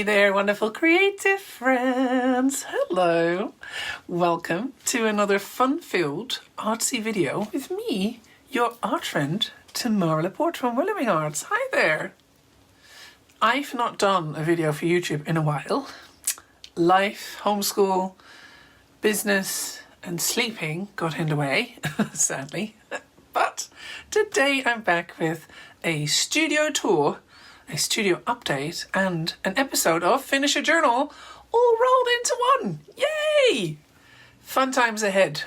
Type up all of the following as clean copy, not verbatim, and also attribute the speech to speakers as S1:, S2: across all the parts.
S1: Hey there, wonderful creative friends. Hello. Welcome to another fun-filled artsy video with me, your art friend, Tamara Laporte from Willowing Arts. Hi there. I've not done a video for YouTube in a while. Life, homeschool, business and sleeping got in the way, sadly. But today I'm back with a studio tour, a studio update and an episode of Finish a Journal all rolled into one. Yay! Fun times ahead.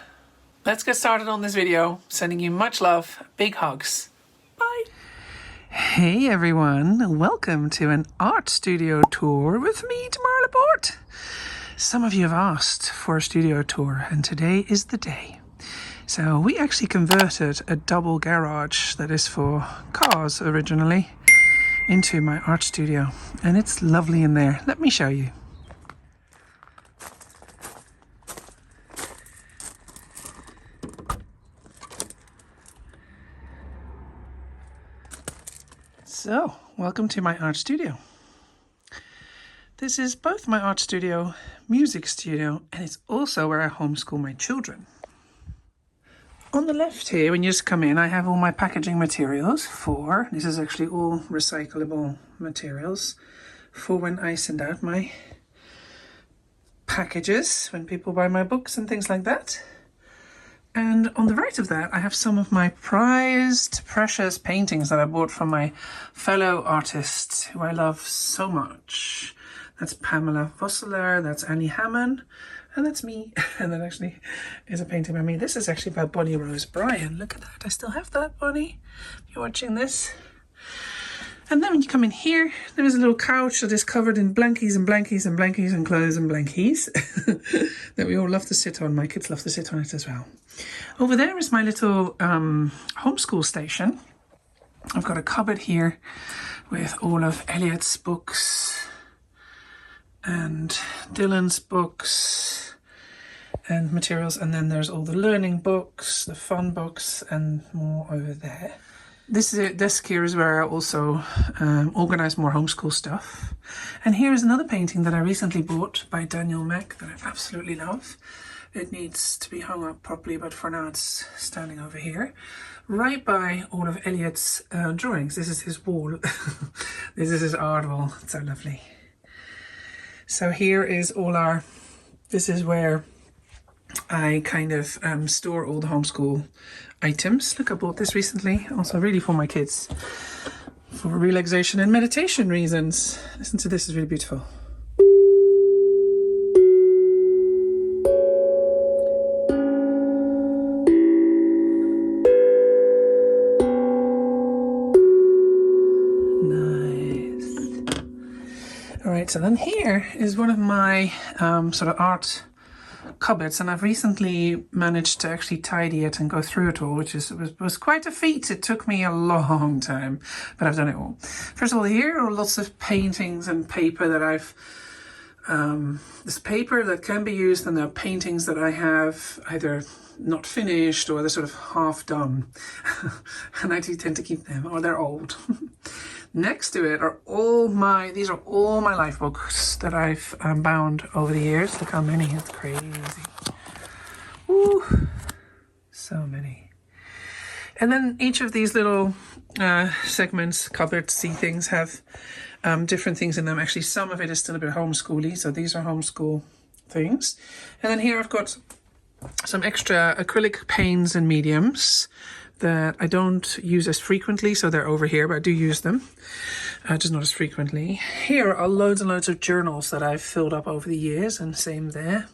S1: Let's get started on this video. Sending you much love, big hugs. Bye. Hey everyone, welcome to an art studio tour with me, Tamara Laporte. Some of you have asked for a studio tour and today is the day. So we actually converted a double garage that is for cars originally into my art studio, and it's lovely in there. Let me show you. So, welcome to my art studio. This is both my art studio, music studio, and it's also where I homeschool my children. On the left here, when you just come in, I have all my packaging materials for, this is actually all recyclable materials, for when I send out my packages, when people buy my books and things like that. And on the right of that, I have some of my prized, precious paintings that I bought from my fellow artists who I love so much. That's Pamela Vosseler, that's Annie Hammond, and that's me. And that actually is a painting by me. This is actually by Bonnie Rose Bryan. Look at that. I still have that, Bonnie. If you're watching this. And then when you come in here, there is a little couch that is covered in blankies and blankies and blankies and clothes and blankies that we all love to sit on. My kids love to sit on it as well. Over there is my little homeschool station. I've got a cupboard here with all of Elliot's books and Dylan's books and materials, and then there's all the learning books, the fun books, and more over there. This desk here is where I also organize more homeschool stuff. And here is another painting that I recently bought by Daniel Mack that I absolutely love. It needs to be hung up properly, but for now it's standing over here, right by all of Elliot's drawings. This is his wall. This is his art wall. It's so lovely. So here is all our, this is where I kind of store all the homeschool items. Look, I bought this recently, also really for my kids, for relaxation and meditation reasons. Listen to this, it's really beautiful. Alright, so then here is one of my sort of art cupboards, and I've recently managed to actually tidy it and go through it all, which was quite a feat. It took me a long time, but I've done it all. First of all, here are lots of paintings and paper that I've this paper that can be used, and there are paintings that I have either not finished or they're sort of half done and I do tend to keep them, or they're old. Next to it are these are all my life books that I've bound over the years. Look how many, it's crazy. Ooh, so many. And then each of these little segments, cupboards, see things have different things in them. Actually, some of it is still a bit homeschooly, so these are homeschool things. And then here I've got some extra acrylic paints and mediums that I don't use as frequently, so they're over here, but I do use them, just not as frequently. Here are loads and loads of journals that I've filled up over the years, and same there.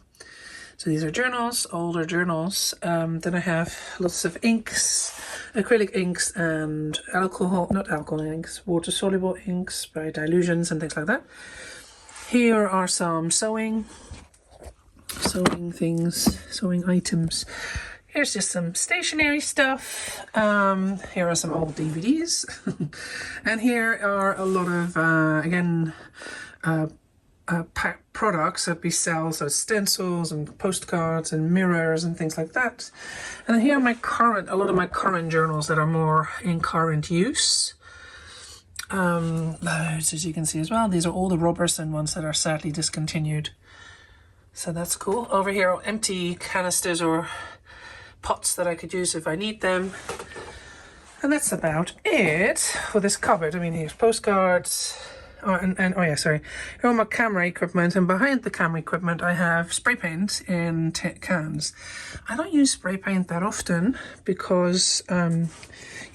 S1: So these are journals, older journals. Then I have lots of inks, acrylic inks and not alcohol inks, water-soluble inks by Dilutions and things like that. Here are some sewing things, sewing items. Here's just some stationery stuff. Here are some old DVDs. And here are a lot of, again, products that we sell, so stencils and postcards and mirrors and things like that. And then here are a lot of my current journals that are more in current use. Loads, as you can see as well. These are all the Robertson ones that are sadly discontinued. So that's cool. Over here are empty canisters or pots that I could use if I need them. And that's about it for this cupboard. I mean, here's postcards. Oh, oh yeah, sorry. Here are my camera equipment, and behind the camera equipment I have spray paint in cans. I don't use spray paint that often because you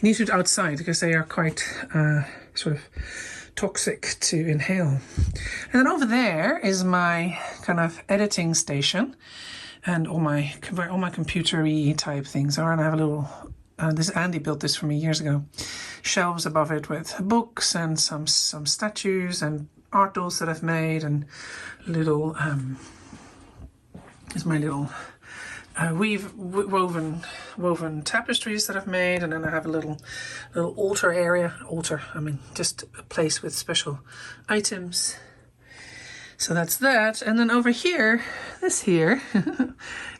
S1: need to do it outside because they are quite sort of toxic to inhale. And then over there is my kind of editing station, and all my computer-y type things are. And I have a little. This Andy built this for me years ago. Shelves above it with books and some statues and art dolls that I've made, and little is my little woven tapestries that I've made. And then I have a little altar area. I mean, just a place with special items. So that's that. And then over here, this here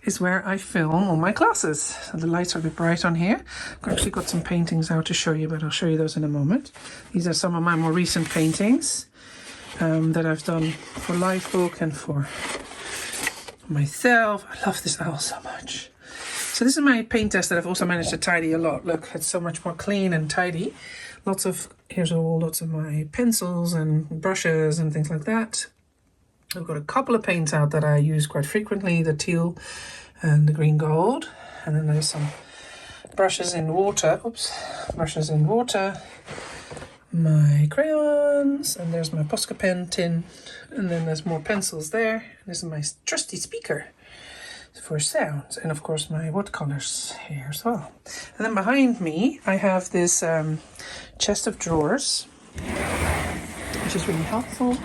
S1: is where I film all my classes. So the lights are a bit bright on here. I've actually got some paintings out to show you, but I'll show you those in a moment. These are some of my more recent paintings that I've done for Lifebook and for myself. I love this owl so much. So this is my paint desk that I've also managed to tidy a lot. Look, it's so much more clean and tidy. Lots of my pencils and brushes and things like that. I've got a couple of paints out that I use quite frequently, the teal and the green gold. And then there's some brushes in water. Brushes in water. My crayons. And there's my Posca pen tin. And then there's more pencils there. This is my trusty speaker for sounds. And of course my watercolors here as well. And then behind me I have this chest of drawers, which is really helpful.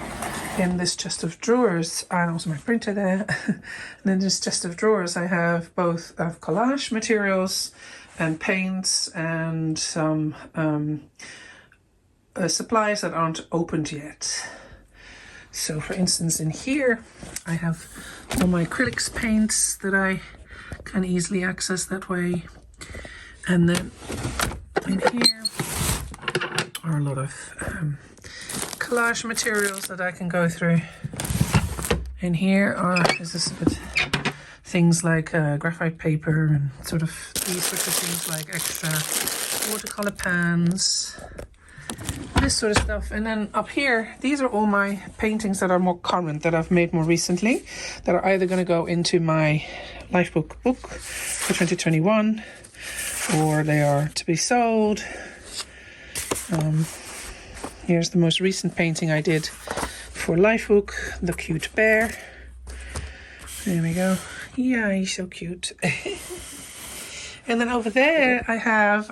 S1: In this chest of drawers, and also my printer there, and in this chest of drawers I have both collage materials and paints and some supplies that aren't opened yet. So for instance in here I have all my acrylics paints that I can easily access that way, and then in here are a lot of collage materials that I can go through. In here is things like graphite paper and sort of these sorts of things, like extra watercolor pans, this sort of stuff. And then up here, these are all my paintings that are more current, that I've made more recently, that are either going to go into my Lifebook book for 2021, or they are to be sold. Here's the most recent painting I did for Lifebook, the cute bear. There we go. Yeah, he's so cute. And then over there I have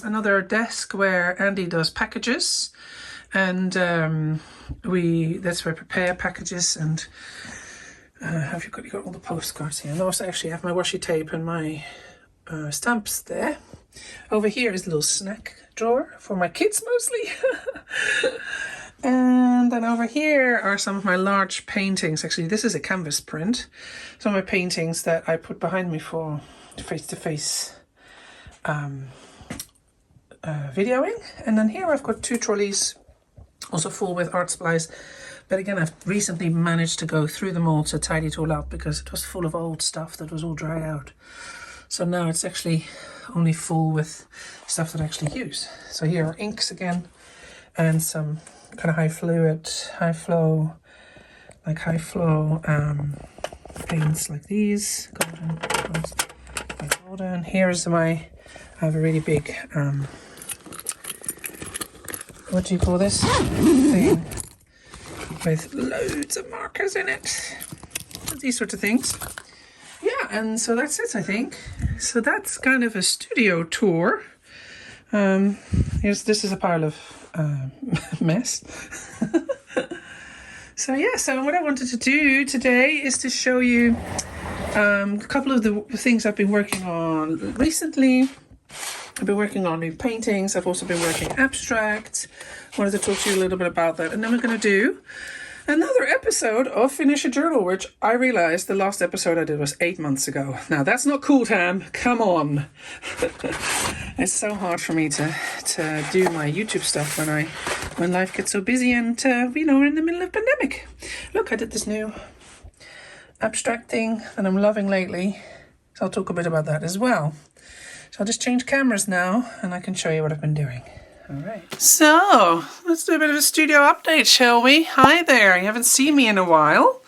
S1: another desk where Andy does packages, and that's where I prepare packages. And have you got all the postcards here? And also actually I have my washi tape and my stamps there. Over here is a little snack drawer for my kids mostly. And then over here are some of my large paintings. Actually, this is a canvas print. Some of my paintings that I put behind me for face-to-face videoing. And then here I've got two trolleys also full with art supplies. But again, I've recently managed to go through them all to tidy it all up because it was full of old stuff that was all dried out. So now it's actually only full with stuff that I actually use. So here are inks again, and some kind of high flow paints like these, golden. Here's I have a really big, what do you call this thing, with loads of markers in it, these sorts of things. Yeah, and so that's it, I think. So that's kind of a studio tour. This is a pile of mess. So yeah, so what I wanted to do today is to show you a couple of the things I've been working on recently. I've been working on new paintings. I've also been working abstract. I wanted to talk to you a little bit about that. And then we're going to do another episode episode of Finish a Journal, which I realised the last episode I did was 8 months ago. Now, that's not cool, Tam. Come on. It's so hard for me to do my YouTube stuff when life gets so busy and, we're in the middle of pandemic. Look, I did this new abstract thing that I'm loving lately. So I'll talk a bit about that as well. So I'll just change cameras now and I can show you what I've been doing. All right. So let's do a bit of a studio update, shall we? Hi there. You haven't seen me in a while.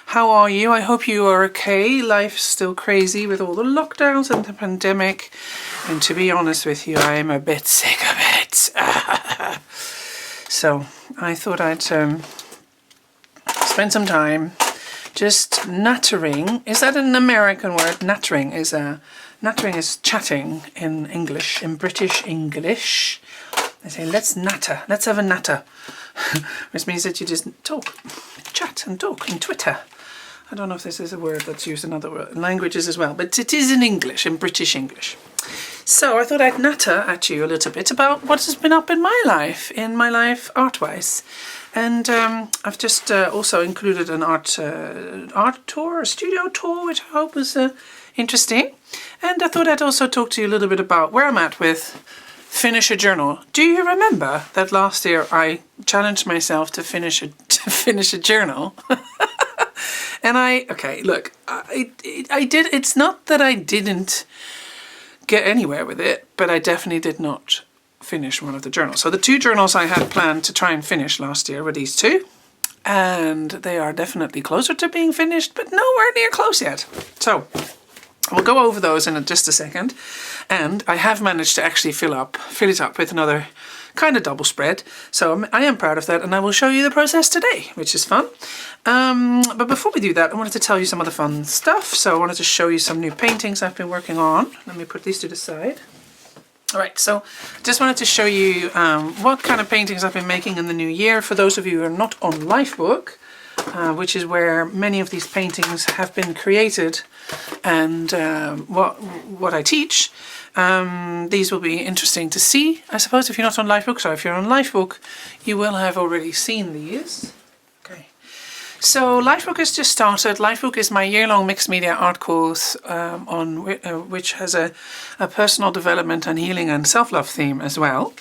S1: How are you? I hope you are okay. Life's still crazy with all the lockdowns and the pandemic. And to be honest with you, I am a bit sick of it. So I thought I'd spend some time just nattering. Is that an American word? Nattering is chatting in English, in British English. They say, let's natter, let's have a natter, which means that you just chat and talk in Twitter. I don't know if this is a word that's used in other languages as well, but it is in English, in British English. So I thought I'd natter at you a little bit about what has been up in my life art-wise. And I've just also included an art tour, a studio tour, which I hope was interesting. And I thought I'd also talk to you a little bit about where I'm at with Finish a Journal. Do you remember that last year I challenged myself to finish a journal? And I did. It's not that I didn't get anywhere with it, but I definitely did not finish one of the journals. So the 2 journals I had planned to try and finish last year were these 2, and they are definitely closer to being finished, but nowhere near close yet. So we'll go over those in just a second. And I have managed to actually fill it up with another kind of double spread. So I am proud of that, and I will show you the process today, which is fun. But before we do that, I wanted to tell you some other fun stuff. So I wanted to show you some new paintings I've been working on. Let me put these to the side. All right, so just wanted to show you what kind of paintings I've been making in the new year. For those of you who are not on Lifebook, which is where many of these paintings have been created and what I teach. These will be interesting to see, I suppose, if you're not on Lifebook. So if you're on Lifebook, you will have already seen these. Okay. So Lifebook has just started. Lifebook is my year-long mixed media art course which has a personal development and healing and self-love theme as well.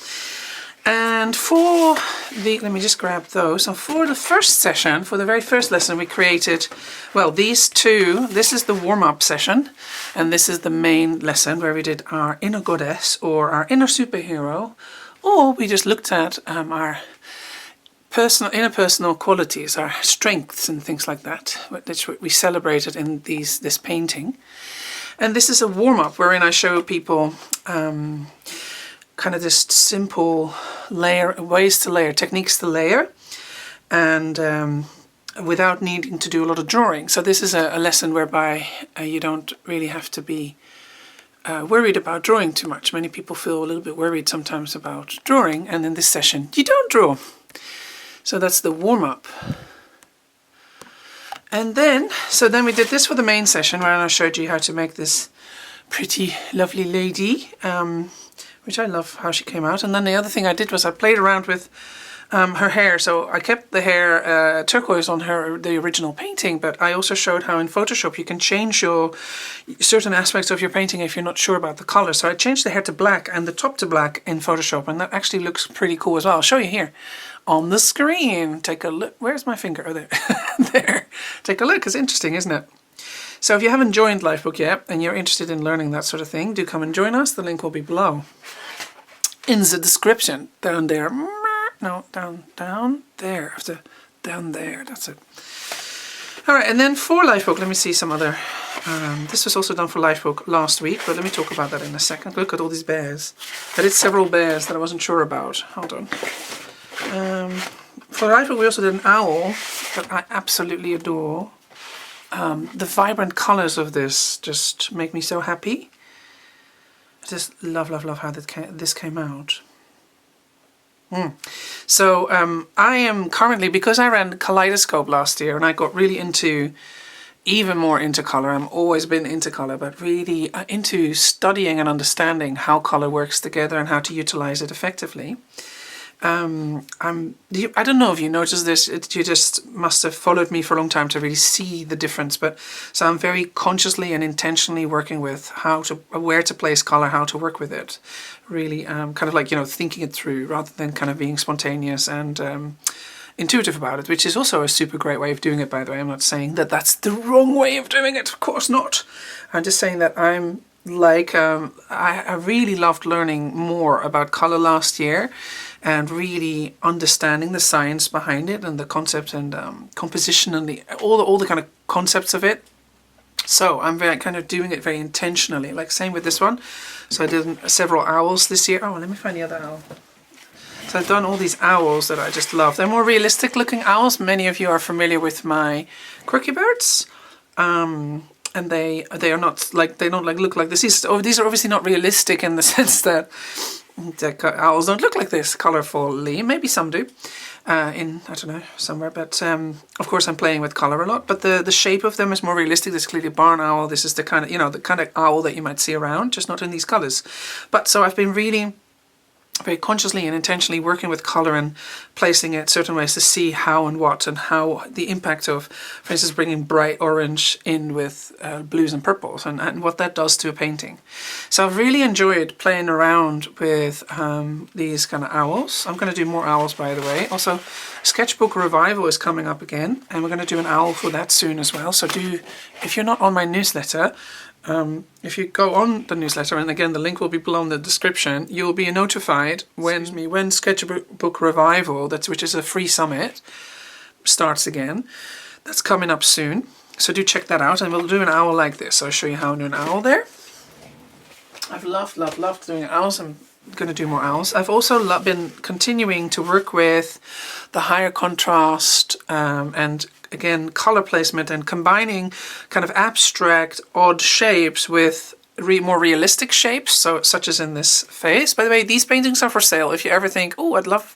S1: And for let me just grab those. So for the first session, for the very first lesson, we created, well, these 2. This is the warm-up session, and this is the main lesson where we did our inner goddess or our inner superhero, or we just looked at our interpersonal qualities, our strengths and things like that, which we celebrated in this painting. And this is a warm-up wherein I show people kind of just simple ways to layer, techniques to layer, and without needing to do a lot of drawing. So this is a lesson whereby you don't really have to be worried about drawing too much. Many people feel a little bit worried sometimes about drawing, and in this session you don't draw. So that's the warm-up. And then we did this for the main session, where I showed you how to make this pretty lovely lady, which I love how she came out. And then the other thing I did was I played around with her hair. So I kept the hair turquoise on the original painting, but I also showed how in Photoshop you can change your certain aspects of your painting if you're not sure about the color. So I changed the hair to black and the top to black in Photoshop, and that actually looks pretty cool as well. I'll show you here on the screen. Take a look. Where's my finger? Oh, there. There. Take a look. It's interesting, isn't it? So if you haven't joined Lifebook yet and you're interested in learning that sort of thing, do come and join us. The link will be below in the description. Down there. No, down there. Down there. That's it. All right, and then for Lifebook, let me see some other. This was also done for Lifebook last week, but let me talk about that in a second. Look at all these bears. I did several bears that I wasn't sure about. Hold on. For Lifebook, we also did an owl that I absolutely adore. The vibrant colors of this just make me so happy. I just love how this came out. So I am currently, because I ran Kaleidoscope last year and I got really even more into color. I've always been into color, but really into studying and understanding how color works together and how to utilize it effectively. I don't know if you noticed this, you just must have followed me for a long time to really see the difference, but so I'm very consciously and intentionally working with where to place color, how to work with it, really kind of like, thinking it through rather than kind of being spontaneous and intuitive about it, which is also a super great way of doing it, by the way. I'm not saying that that's the wrong way of doing it, of course not. I'm just saying that I'm like, I really loved learning more about color last year and really understanding the science behind it and the concept and composition and all the kind of concepts of it. So I'm very kind of doing it very intentionally, like same with this one. So I did several owls this year. Oh, let me find the other owl. So I've done all these owls that I just love. They're more realistic looking owls. Many of you are familiar with my quirky birds. And they are not like, they don't like look like this. These are obviously not realistic in the sense that owls don't look like this colorfully. Maybe some do I don't know, somewhere. But of course I'm playing with color a lot. But the shape of them is more realistic. This is clearly a barn owl. This is the kind of, the kind of owl that you might see around, just not in these colors. But so I've been really very consciously and intentionally working with color and placing it certain ways to see how and what and how the impact of, for instance, bringing bright orange in with blues and purples and what that does to a painting. So I've really enjoyed playing around with these kind of owls. I'm going to do more owls, by the way. Also, Sketchbook Revival is coming up again, and we're going to do an owl for that soon as well. So if you're not on my newsletter, if you go on the newsletter, and again the link will be below in the description, you'll be notified when Sketchbook Revival, which is a free summit, starts again. That's coming up soon, so do check that out, and we'll do an owl like this. So I'll show you how to do an owl there. I've loved doing owls. I'm going to do more owls. I've also been continuing to work with the higher contrast and again color placement and combining kind of abstract odd shapes with more realistic shapes, so such as in this face. By the way, these paintings are for sale. If you ever think, oh, I'd love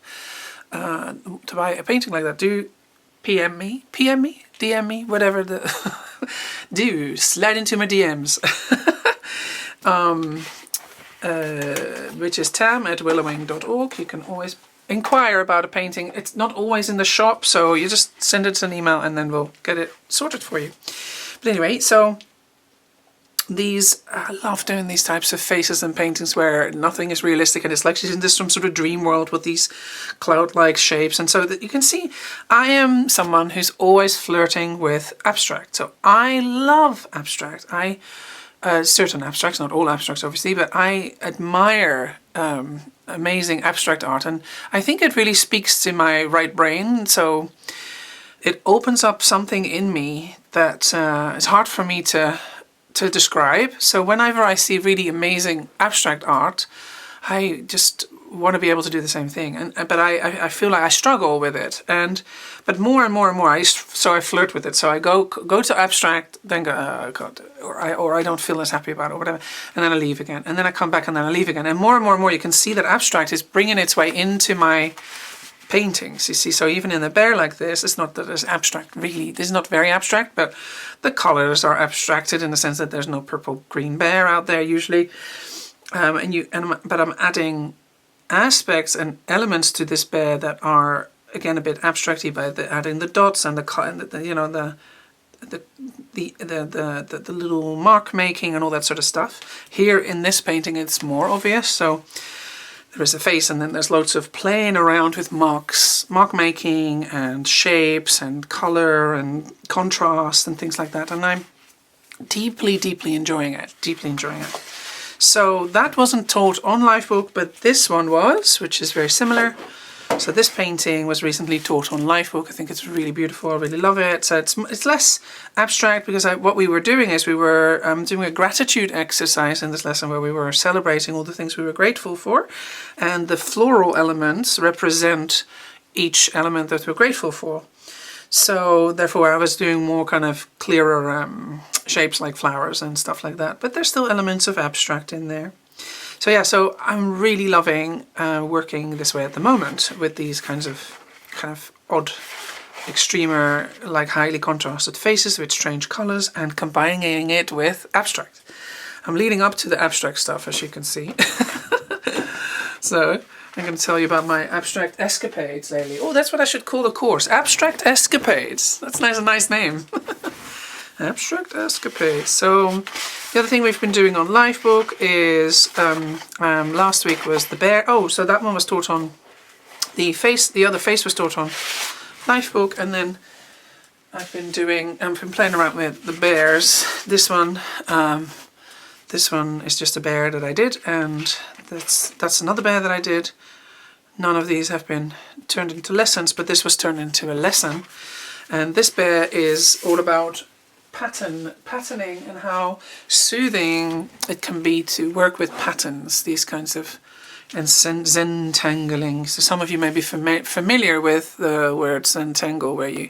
S1: to buy a painting like that, do DM me, DM me, whatever do slide into my DMs. Which is tam@willowing.org. You can always inquire about a painting. It's not always in the shop, so you just send it an email and then we'll get it sorted for you. But anyway, so I love doing these types of faces and paintings where nothing is realistic and it's like she's in this some sort of dream world with these cloud-like shapes. And so that you can see I am someone who's always flirting with abstract. So I love abstract. Certain abstracts, not all abstracts obviously, but I admire amazing abstract art, and I think it really speaks to my right brain. So it opens up something in me that is hard for me to describe. So whenever I see really amazing abstract art, I just want to be able to do the same thing. But I feel like I struggle with it. But more and more and more, so I flirt with it. So I go to abstract, then go, oh God, or I don't feel as happy about it, or whatever, and then I leave again, and then I come back, and then I leave again, and more and more, you can see that abstract is bringing its way into my paintings. You see, so even in a bear like this, it's not that it's abstract really. This is not very abstract, but the colors are abstracted in the sense that there's no purple green bear out there usually, but I'm adding aspects and elements to this bear that are again a bit abstracty by adding the dots and the little mark making and all that sort of stuff. Here in this painting it's more obvious, so there is a face and then there's loads of playing around with mark making and shapes and color and contrast and things like that, and I'm deeply enjoying it. So that wasn't taught on Lifebook, but this one was, which is very similar. So this painting was recently taught on Lifebook. I think it's really beautiful. I really love it. So it's less abstract because what we were doing is we were doing a gratitude exercise in this lesson where we were celebrating all the things we were grateful for. And the floral elements represent each element that we're grateful for. So therefore I was doing more kind of clearer shapes like flowers and stuff like that, but there's still elements of abstract in there. So yeah, so I'm really loving working this way at the moment with these kind of odd, extremer, like highly contrasted faces with strange colors and combining it with abstract. I'm leading up to the abstract stuff, as you can see. So I'm going to tell you about my abstract escapades lately. Oh, that's what I should call the course. Abstract Escapades. That's a nice name. Abstract Escapades. So the other thing we've been doing on Lifebook is last week was the bear. Oh, so that one was taught on the face. The other face was taught on Lifebook, and then I've been playing around with the bears. This one is just a bear that I did, and that's another bear that I did. None of these have been turned into lessons, but this was turned into a lesson. And this bear is all about patterning and how soothing it can be to work with patterns, these kinds of, and zentangling. So some of you may be familiar with the word zentangle, where you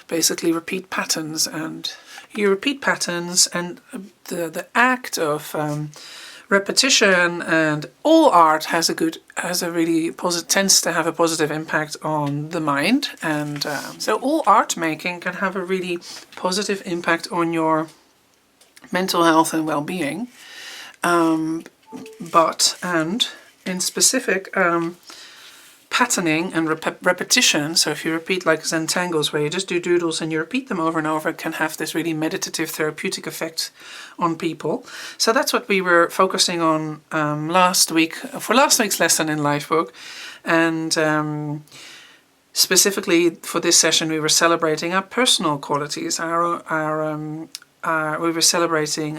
S1: basically repeat patterns, and the act of repetition, and all art tends to have a positive impact on the mind, and so all art making can have a really positive impact on your mental health and well-being, and in specific patterning and repetition. So if you repeat like zentangles, where you just do doodles and you repeat them over and over, it can have this really meditative therapeutic effect on people. So that's what we were focusing on last week for last week's lesson in Lifebook, and specifically for this session we were celebrating our personal qualities, we were celebrating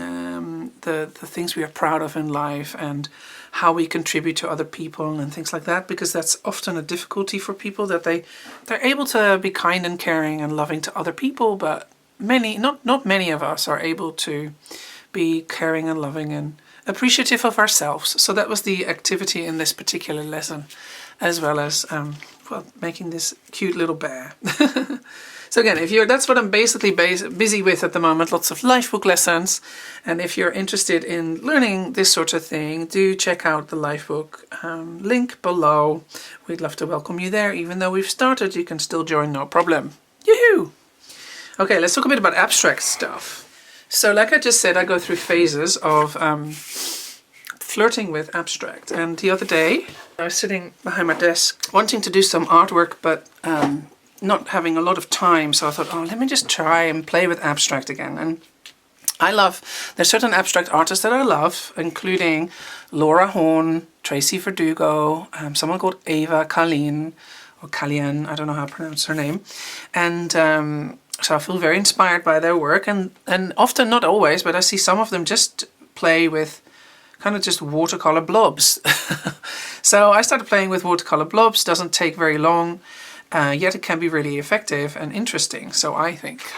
S1: the things we are proud of in life, and how we contribute to other people and things like that, because that's often a difficulty for people, that they're able to be kind and caring and loving to other people, but not many of us are able to be caring and loving and appreciative of ourselves. So that was the activity in this particular lesson, as well as making this cute little bear. So again, that's what I'm basically busy with at the moment, lots of Lifebook lessons. And if you're interested in learning this sort of thing, do check out the Lifebook link below. We'd love to welcome you there. Even though we've started, you can still join, no problem. Yoo-hoo! Okay, let's talk a bit about abstract stuff. So like I just said, I go through phases of flirting with abstract. And the other day, I was sitting behind my desk wanting to do some artwork, but not having a lot of time, so I thought, let me just try and play with abstract again. And there's certain abstract artists that I love, including Laura Horn, Tracy Verdugo, someone called Eva Kalin, or Kalian, I don't know how to pronounce her name. And so I feel very inspired by their work, and often, not always, but I see some of them just play with kind of just watercolor blobs. So I started playing with watercolor blobs. Doesn't take very long. Yet it can be really effective and interesting, so I think.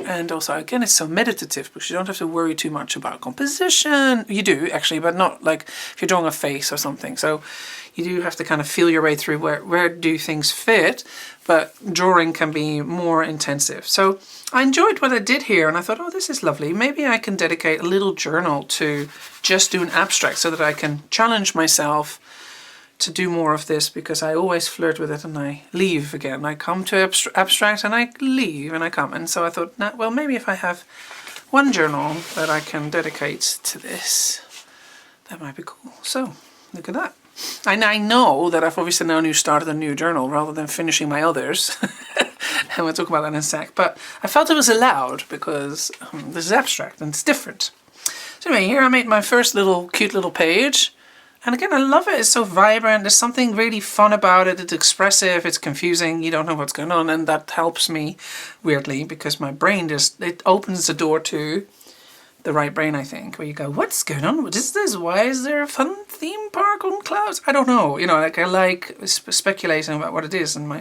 S1: And also, again, it's so meditative, because you don't have to worry too much about composition. You do, actually, but not like if you're drawing a face or something. So you do have to kind of feel your way through where do things fit, but drawing can be more intensive. So I enjoyed what I did here, and I thought, this is lovely. Maybe I can dedicate a little journal to just do an abstract, so that I can challenge myself to do more of this, because I always flirt with it and I leave again. I come to abstract and I leave and I come. And so I thought, well, maybe if I have one journal that I can dedicate to this, that might be cool. So look at that. And I know that I've obviously now started a new journal rather than finishing my others. And we'll talk about that in a sec. But I felt it was allowed, because this is abstract and it's different. So anyway, here I made my first cute little page. And again, I love it. It's so vibrant. There's something really fun about it. It's expressive. It's confusing. You don't know what's going on. And that helps me, weirdly, because my brain it opens the door to the right brain, I think, where you go, what's going on? What is this? Why is there a fun theme park on clouds? I don't know. I like speculating about what it is, and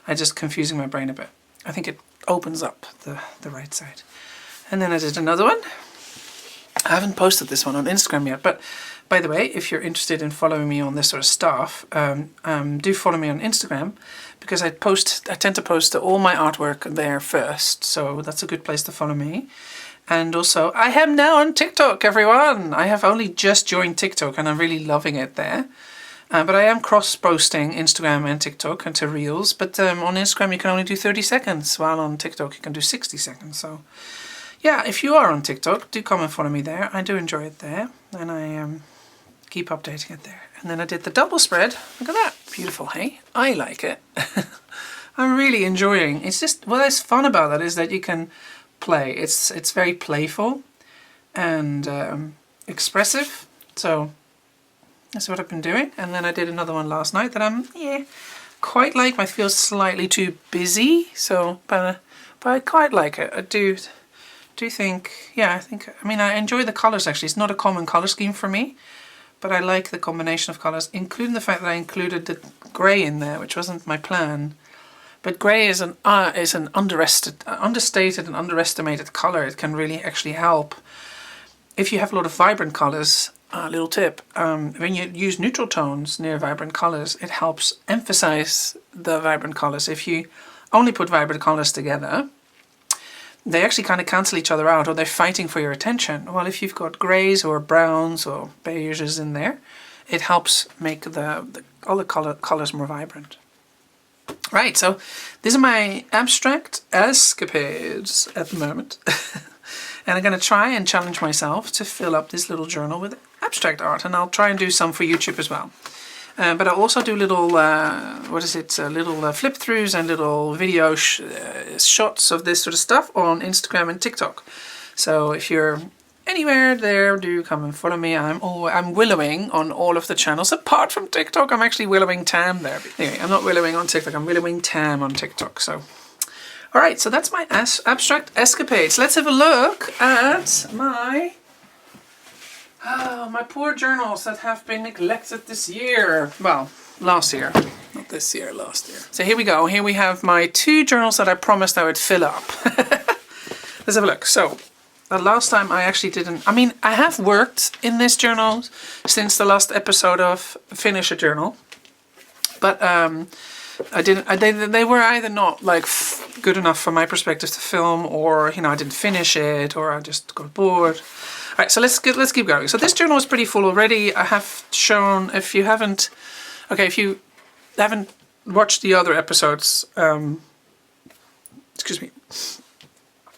S1: I just confusing my brain a bit. I think it opens up the right side. And then I did another one. I haven't posted this one on Instagram yet, but by the way, if you're interested in following me on this sort of stuff, do follow me on Instagram, because I tend to post all my artwork there first, so that's a good place to follow me. And also, I am now on TikTok, everyone! I have only just joined TikTok, and I'm really loving it there. But I am cross-posting Instagram and TikTok into Reels, but on Instagram you can only do 30 seconds, while on TikTok you can do 60 seconds, so yeah, if you are on TikTok, do come and follow me there. I do enjoy it there, and I keep updating it there. And then I did the double spread. Look at that. Beautiful, hey? I like it. I'm really enjoying. It's just, what's fun about that is that you can play. It's very playful and expressive. So that's what I've been doing. And then I did another one last night that I'm quite like. I feel slightly too busy. So, but I quite like it. I do think, I mean, I enjoy the colours actually. It's not a common colour scheme for me, but I like the combination of colours, including the fact that I included the grey in there, which wasn't my plan. But grey is an understated and underestimated colour. It can really actually help. If you have a lot of vibrant colours, little tip, when you use neutral tones near vibrant colours, it helps emphasize the vibrant colours. If you only put vibrant colours together, they actually kind of cancel each other out, or they're fighting for your attention. Well, if you've got greys or browns or beiges in there, it helps make all the colours more vibrant. Right, so these are my abstract escapades at the moment. And I'm going to try and challenge myself to fill up this little journal with abstract art. And I'll try and do some for YouTube as well. But I'll also do little, little flip-throughs and little video shots of this sort of stuff on Instagram and TikTok. So if you're anywhere there, do come and follow me. I'm willowing on all of the channels. Apart from TikTok, I'm actually willowing Tam there. But anyway, I'm not willowing on TikTok. I'm willowing Tam on TikTok. So, all right. So that's my abstract escapades. Let's have a look at my poor journals that have been neglected this year. Well, last year. Not this year, last year. So here we go. Here we have my 2 journals that I promised I would fill up. Let's have a look. So, the last time I actually didn't... I mean, I have worked in this journal since the last episode of Finish a Journal. But I didn't... They were either not, like, good enough from my perspective to film, or, I didn't finish it, or I just got bored. All right, so let's keep going. So this journal is pretty full already. I have shown, if you haven't watched the other episodes, excuse me.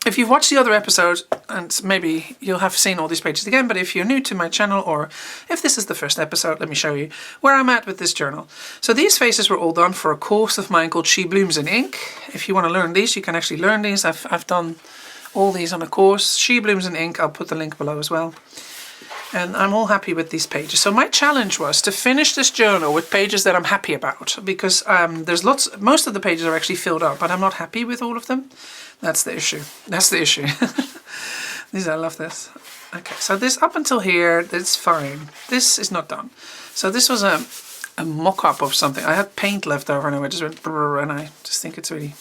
S1: If you've watched the other episodes, and maybe you'll have seen all these pages again, but if you're new to my channel, or if this is the first episode, let me show you where I'm at with this journal. So these faces were all done for a course of mine called She Blooms in Ink. If you want to learn these, you can actually learn these. I've done all these on a course. She Blooms in Ink. I'll put the link below as well. And I'm all happy with these pages. So my challenge was to finish this journal with pages that I'm happy about, because most of the pages are actually filled up, but I'm not happy with all of them. That's the issue. That's the issue. I love this. Okay, so this up until here, that's fine. This is not done. So this was a mock-up of something. I had paint left over and I just went brrr, and I just think it's really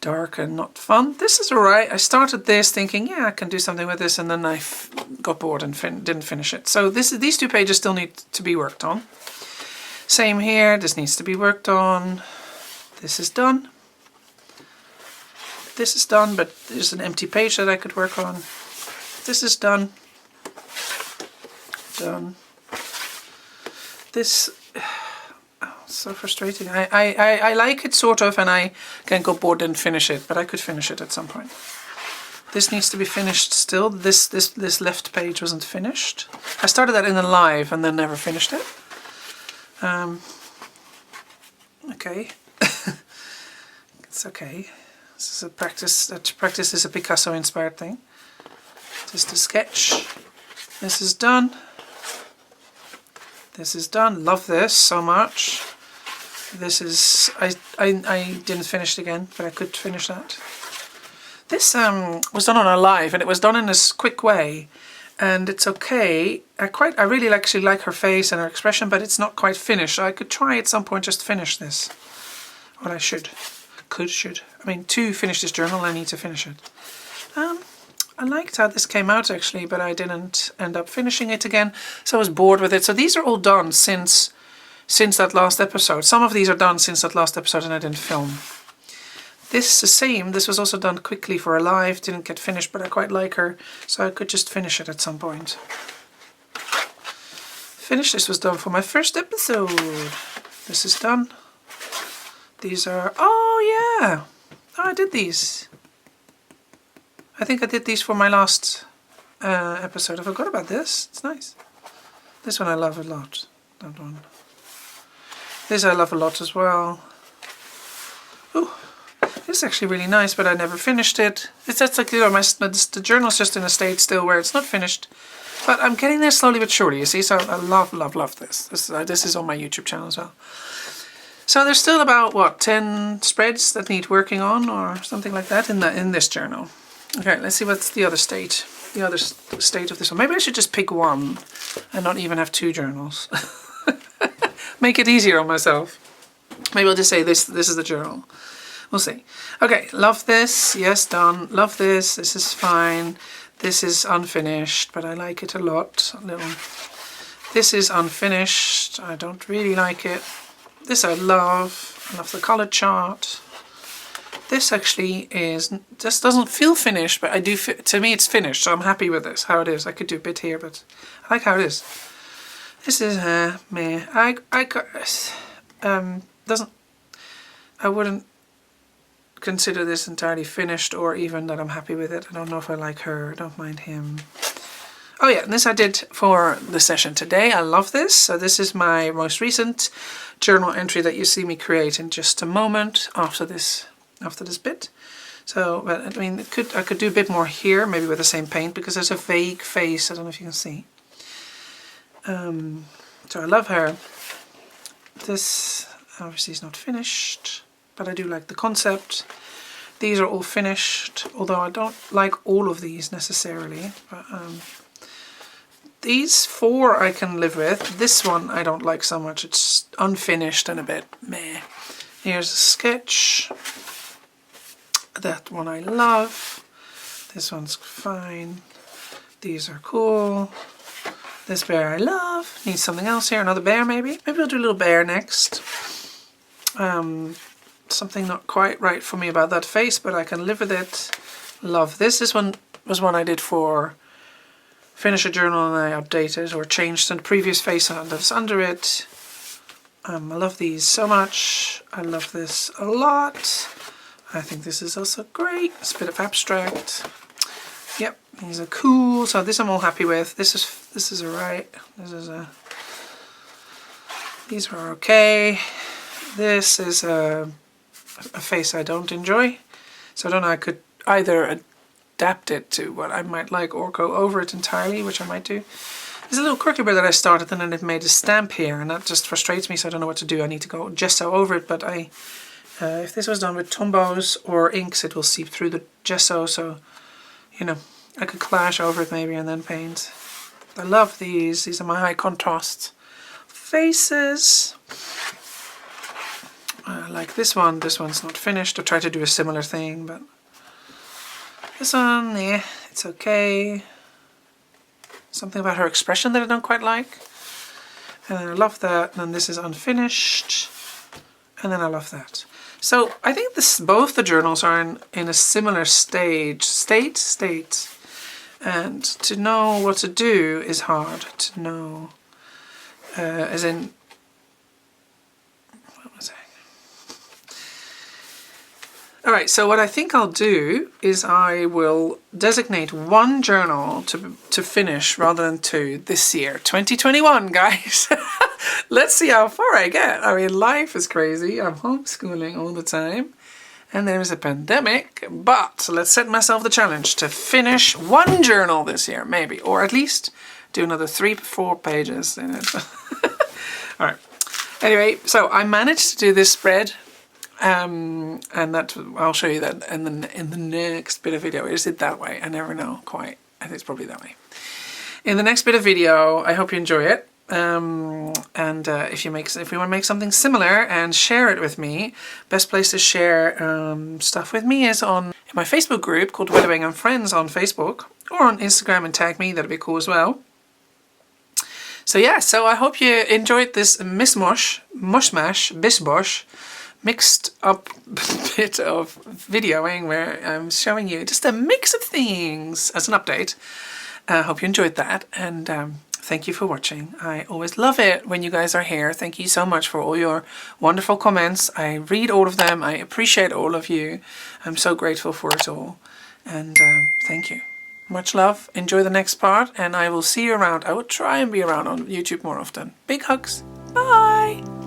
S1: dark and not fun. This is alright. I started this thinking, yeah, I can do something with this, and then I got bored and didn't finish it. So these 2 pages still need to be worked on. Same here. This needs to be worked on. This is done. This is done, but there's an empty page that I could work on. This is done. Done. This, so frustrating. I like it sort of, and I can go bored and finish it, but I could finish it at some point. This needs to be finished still. This left page wasn't finished. I started that in a live and then never finished it. Okay. It's okay. This is a practice. Practice is a Picasso-inspired thing. Just a sketch. This is done. This is done. Love this so much. This is... I didn't finish it again, but I could finish that. This was done on a live, and it was done in this quick way. And it's okay. I really actually like her face and her expression, but it's not quite finished. So I could try at some point just finish this. Well, I should. I mean, to finish this journal, I need to finish it. I liked how this came out actually, but I didn't end up finishing it again, so I was bored with it. So these are all done since that last episode. Some of these are done since that last episode and I didn't film. This is the same. This was also done quickly for a live, didn't get finished, but I quite like her, so I could just finish it at some point. This was done for my first episode. This is done. These are, oh yeah, I did these. I think I did these for my last episode. I forgot about this. It's nice. This one I love a lot. That one. This I love a lot as well. Ooh, this is actually really nice, but I never finished it. That's like, you know, the journal's just in a state still where it's not finished. But I'm getting there slowly but surely, you see. So I love this. This is on my YouTube channel as well. So there's still about, what, 10 spreads that need working on or something like that in this journal. Okay, let's see what's the other state. The other state of this one. Maybe I should just pick one and not even have 2 journals. Make it easier on myself. Maybe I'll just say this is the journal. We'll see. Okay, love this. Yes, done. Love this. This is fine. This is unfinished, but I like it a lot. This is unfinished. I don't really like it. This I love. I love the color chart. This actually just doesn't feel finished, but to me it's finished, so I'm happy with this, how it is. I could do a bit here, but I like how it is. This is meh. I wouldn't consider this entirely finished or even that I'm happy with it. I don't know if I like her. I don't mind him. Oh yeah, and this I did for the session today. I love this. So this is my most recent journal entry that you see me create in just a moment after this bit. So, but I mean, I could do a bit more here, maybe with the same paint, because there's a vague face. I don't know if you can see. So I love her. This obviously is not finished, but I do like the concept. These are all finished, although I don't like all of these necessarily. But, these 4 I can live with. This one I don't like so much. It's unfinished and a bit meh. Here's a sketch. That one I love. This one's fine. These are cool. This bear I love. Need something else here. Another bear maybe. Maybe I'll do a little bear next. Something not quite right for me about that face, but I can live with it. Love this. This one was one I did for Finish a Journal, and I updated or changed the previous face that's under it. I love these so much. I love this a lot. I think this is also great. It's a bit of abstract. Yep, these are cool. So this I'm all happy with. This is alright. These are okay. This is a face I don't enjoy. So I don't know, I could either adapt it to what I might like or go over it entirely, which I might do. There's a little quirky bit that I started and then it made a stamp here, and that just frustrates me, so I don't know what to do. I need to go gesso over it, but if this was done with Tombows or inks, it will seep through the gesso, so, you know, I could clash over it maybe and then paint. I love these. These are my high contrast faces. I like this one. This one's not finished. I tried to do a similar thing, but this one, yeah, it's okay. Something about her expression that I don't quite like. And I love that. And then this is unfinished. And then I love that. So I think both the journals are in a similar state. And to know what to do is hard. To know, as in, what was I? Alright, so what I think I'll do is I will designate one journal to finish rather than 2 this year. 2021, guys! Let's see how far I get. I mean, life is crazy. I'm homeschooling all the time. And there's a pandemic. But let's set myself the challenge to finish one journal this year, maybe. Or at least do another 3-4 pages in it. Alright. Anyway, so I managed to do this spread. And that I'll show you that in the next bit of video. Is it that way? I never know quite. I think it's probably that way. In the next bit of video, I hope you enjoy it. If you want to make something similar and share it with me, best place to share stuff with me is in my Facebook group called Willowing and Friends on Facebook, or on Instagram and tag me. That'd be cool as well. So yeah, so I hope you enjoyed this mishmash, bish-bosh, mixed up bit of videoing where I'm showing you just a mix of things as an update. I hope you enjoyed that, and thank you for watching. I always love it when you guys are here. Thank you so much for all your wonderful comments. I read all of them. I appreciate all of you. I'm so grateful for it all, and thank you. Much love. Enjoy the next part, and I will see you around. I will try and be around on YouTube more often. Big hugs. Bye.